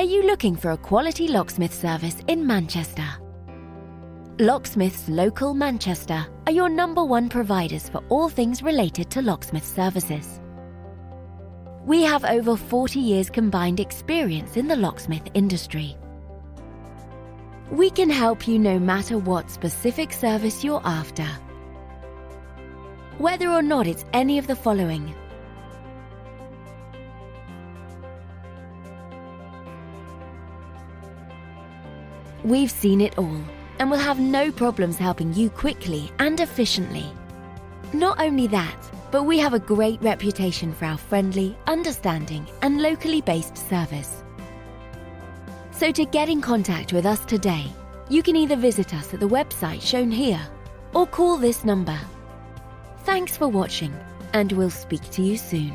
Are you looking for a quality locksmith service in Manchester? Locksmiths Local Manchester are your #1 providers for all things related to locksmith services. We have over 40 years combined experience in the locksmith industry. We can help you no matter what specific service you're after. Whether or not it's any of the following: we've seen it all and will have no problems helping you quickly and efficiently. Not only that, but we have a great reputation for our friendly, understanding, and locally based service. So to get in contact with us today, you can either visit us at the website shown here or call this number. Thanks for watching, and we'll speak to you soon.